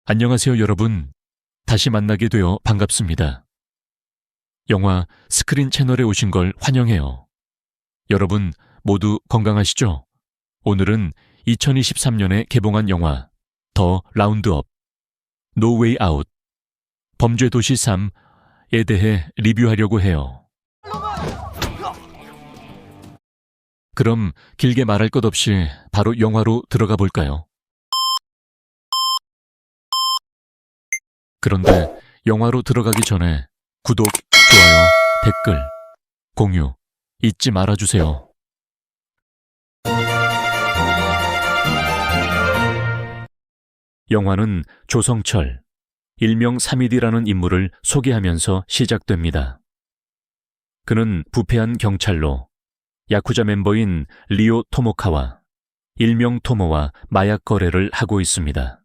안녕하세요, 여러분. 다시 만나게 되어 반갑습니다. 영화 스크린 채널에 오신 걸 환영해요. 여러분 모두 건강하시죠? 오늘은 2023년에 개봉한 영화 더 라운드업, 노 웨이 아웃, 범죄도시 3에 대해 리뷰하려고 해요. 그럼 길게 말할 것 없이 바로 영화로 들어가 볼까요? 그런데 영화로 들어가기 전에 구독, 좋아요, 댓글, 공유 잊지 말아주세요. 영화는 조성철, 일명 3.1이라는 인물을 소개하면서 시작됩니다. 그는 부패한 경찰로 야쿠자 멤버인 리오 토모카와 일명 토모와 마약 거래를 하고 있습니다.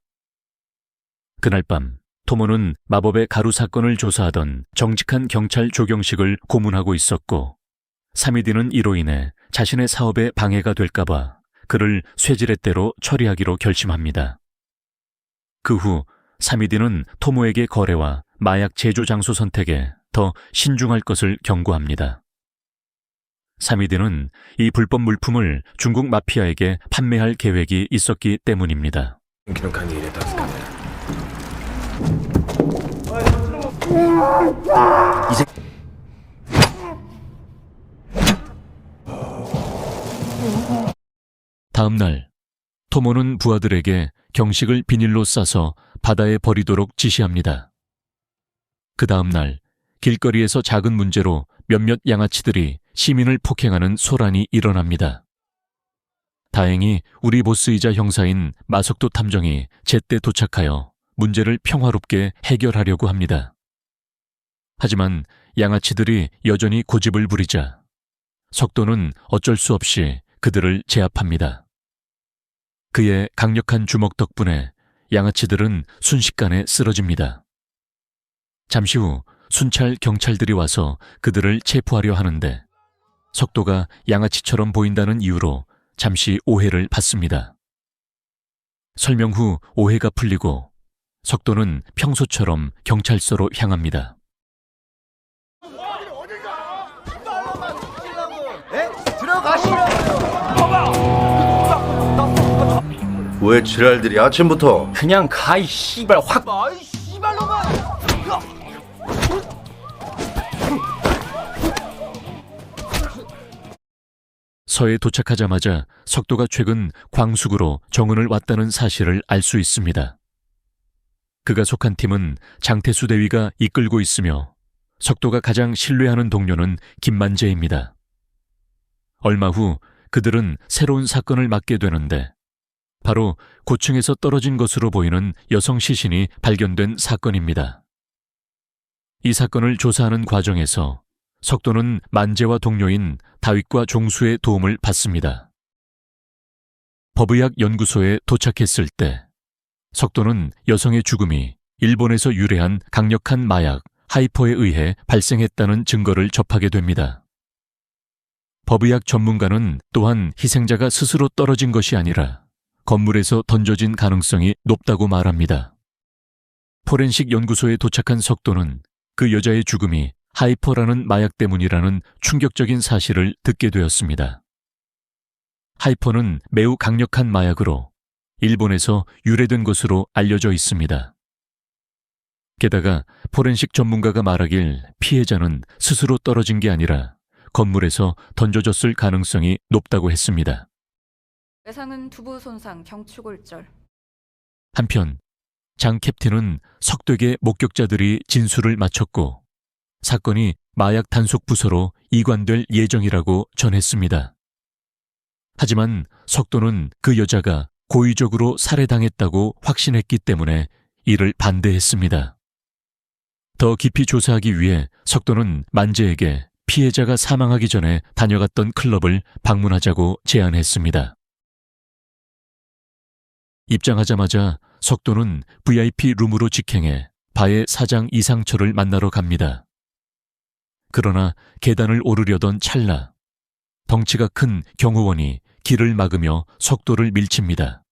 그날 밤 토모는 마법의 가루 사건을 조사하던 정직한 경찰 조경식을 고문하고 있었고 3.1은 이로 인해 자신의 사업에 방해가 될까봐 그를 쇠지렛대로 처리하기로 결심합니다. 그 후 3.1은 토모에게 거래와 마약 제조 장소 선택에 더 신중할 것을 경고합니다. 3.1은 이 불법 물품을 중국 마피아에게 판매할 계획이 있었기 때문입니다. 다음 날, 토모는 부하들에게 경식을 비닐로 싸서 바다에 버리도록 지시합니다. 그 다음 날, 길거리에서 작은 문제로 몇몇 양아치들이 시민을 폭행하는 소란이 일어납니다. 다행히 우리 보스이자 형사인 마석도 탐정이 제때 도착하여 문제를 평화롭게 해결하려고 합니다. 하지만 양아치들이 여전히 고집을 부리자 석도는 어쩔 수 없이 그들을 제압합니다. 그의 강력한 주먹 덕분에 양아치들은 순식간에 쓰러집니다. 잠시 후 순찰 경찰들이 와서 그들을 체포하려 하는데 석도가 양아치처럼 보인다는 이유로 잠시 오해를 받습니다. 설명 후 오해가 풀리고 석도는 평소처럼 경찰서로 향합니다. 왜 지랄들이 아침부터? 그냥 가, 이 씨발 확. 서에 도착하자마자 석도가 최근 광숙으로 정은을 왔다는 사실을 알 수 있습니다. 그가 속한 팀은 장태수 대위가 이끌고 있으며 석도가 가장 신뢰하는 동료는 김만재입니다. 얼마 후 그들은 새로운 사건을 맡게 되는데 바로 고층에서 떨어진 것으로 보이는 여성 시신이 발견된 사건입니다. 이 사건을 조사하는 과정에서 석도는 만재와 동료인 다윗과 종수의 도움을 받습니다. 법의학 연구소에 도착했을 때 석도는 여성의 죽음이 일본에서 유래한 강력한 마약 하이퍼에 의해 발생했다는 증거를 접하게 됩니다. 법의학 전문가는 또한 희생자가 스스로 떨어진 것이 아니라 건물에서 던져진 가능성이 높다고 말합니다. 포렌식 연구소에 도착한 석도는 그 여자의 죽음이 하이퍼라는 마약 때문이라는 충격적인 사실을 듣게 되었습니다. 하이퍼는 매우 강력한 마약으로 일본에서 유래된 것으로 알려져 있습니다. 게다가 포렌식 전문가가 말하길 피해자는 스스로 떨어진 게 아니라 건물에서 던져졌을 가능성이 높다고 했습니다. 외상은 두부 손상, 경추골절. 한편 장 캡틴은 석되게 목격자들이 진술을 마쳤고 사건이 마약 단속 부서로 이관될 예정이라고 전했습니다. 하지만 석도는 그 여자가 고의적으로 살해당했다고 확신했기 때문에 이를 반대했습니다. 더 깊이 조사하기 위해 석도는 만재에게 피해자가 사망하기 전에 다녀갔던 클럽을 방문하자고 제안했습니다. 입장하자마자 석도는 VIP 룸으로 직행해 바의 사장 이상철을 만나러 갑니다. 그러나 계단을 오르려던 찰나 덩치가 큰 경호원이 길을 막으며 석도를 밀칩니다.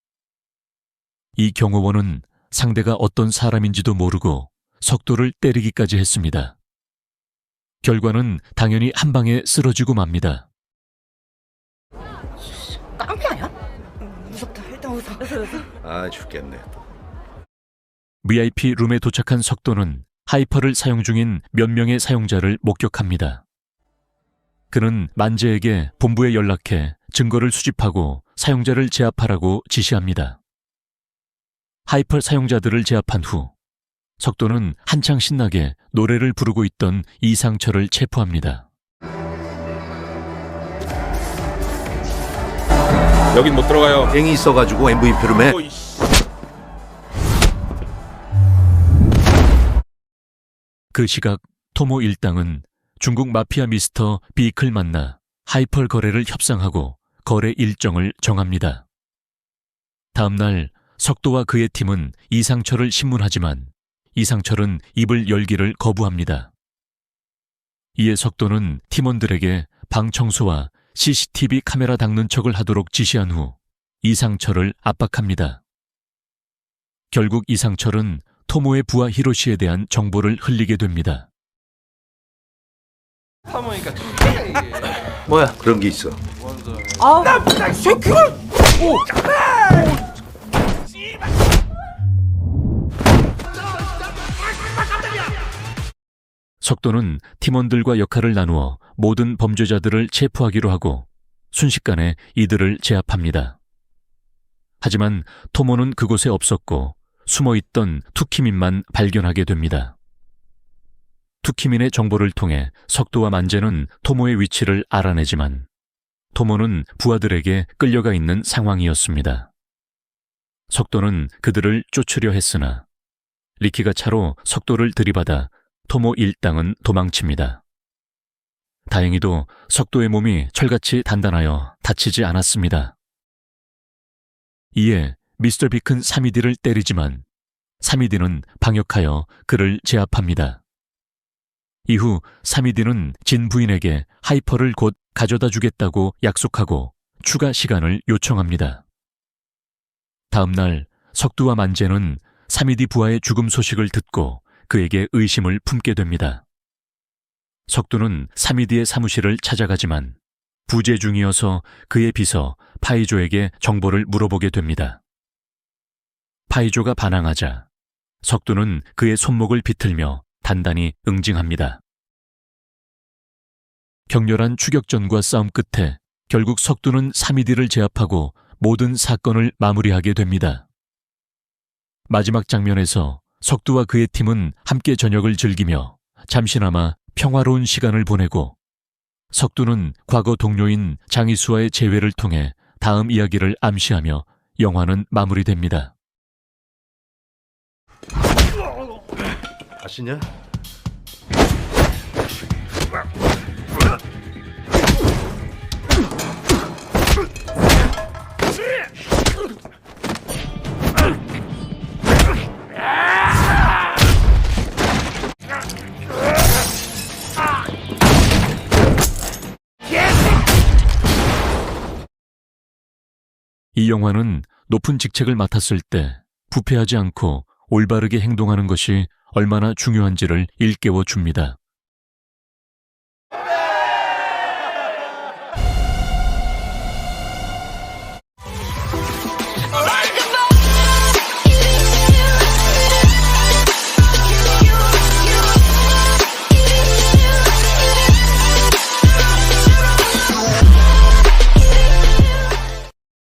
이 경호원은 상대가 어떤 사람인지도 모르고 석도를 때리기까지 했습니다. 결과는 당연히 한 방에 쓰러지고 맙니다. 깡패 아니야? 무섭다. 일단 웃어. 아, 죽겠네. VIP 룸에 도착한 석도는 하이퍼를 사용 중인 몇 명의 사용자를 목격합니다. 그는 만재에게 본부에 연락해 증거를 수집하고 사용자를 제압하라고 지시합니다. 하이퍼 사용자들을 제압한 후 석도는 한창 신나게 노래를 부르고 있던 이상철을 체포합니다. 여긴 못 들어가요. 땡이 있어가지고 MVP룸에 어이, 씨. 그 시각 토모 일당은 중국 마피아 미스터 비클 만나 하이펄 거래를 협상하고 거래 일정을 정합니다. 다음 날 석도와 그의 팀은 이상철을 신문하지만 이상철은 입을 열기를 거부합니다. 이에 석도는 팀원들에게 방 청소와 CCTV 카메라 닦는 척을 하도록 지시한 후 이상철을 압박합니다. 결국 이상철은 토모의 부하 히로시에 대한 정보를 흘리게 됩니다. 뭐야? 그런 게 있어. 석도는 팀원들과 역할을 나누어 모든 범죄자들을 체포하기로 하고 순식간에 이들을 제압합니다. 하지만 토모는 그곳에 없었고 숨어있던 투키민만 발견하게 됩니다. 투키민의 정보를 통해 석도와 만재는 토모의 위치를 알아내지만 토모는 부하들에게 끌려가 있는 상황이었습니다. 석도는 그들을 쫓으려 했으나 리키가 차로 석도를 들이받아 토모 일당은 도망칩니다. 다행히도 석도의 몸이 철같이 단단하여 다치지 않았습니다. 이에 미스터 빅은 사미디를 때리지만 사미디는 방역하여 그를 제압합니다. 이후 사미디는 진 부인에게 하이퍼를 곧 가져다 주겠다고 약속하고 추가 시간을 요청합니다. 다음 날 석두와 만재는 사미디 부하의 죽음 소식을 듣고 그에게 의심을 품게 됩니다. 석두는 사미디의 사무실을 찾아가지만 부재 중이어서 그의 비서 파이조에게 정보를 물어보게 됩니다. 파이조가 반항하자 석두는 그의 손목을 비틀며 단단히 응징합니다. 격렬한 추격전과 싸움 끝에 결국 석두는 사미디를 제압하고 모든 사건을 마무리하게 됩니다. 마지막 장면에서 석두와 그의 팀은 함께 저녁을 즐기며 잠시나마 평화로운 시간을 보내고 석두는 과거 동료인 장희수와의 재회를 통해 다음 이야기를 암시하며 영화는 마무리됩니다. 아시냐? 이 영화는 높은 직책을 맡았을 때 부패하지 않고 올바르게 행동하는 것이 얼마나 중요한지를 일깨워 줍니다.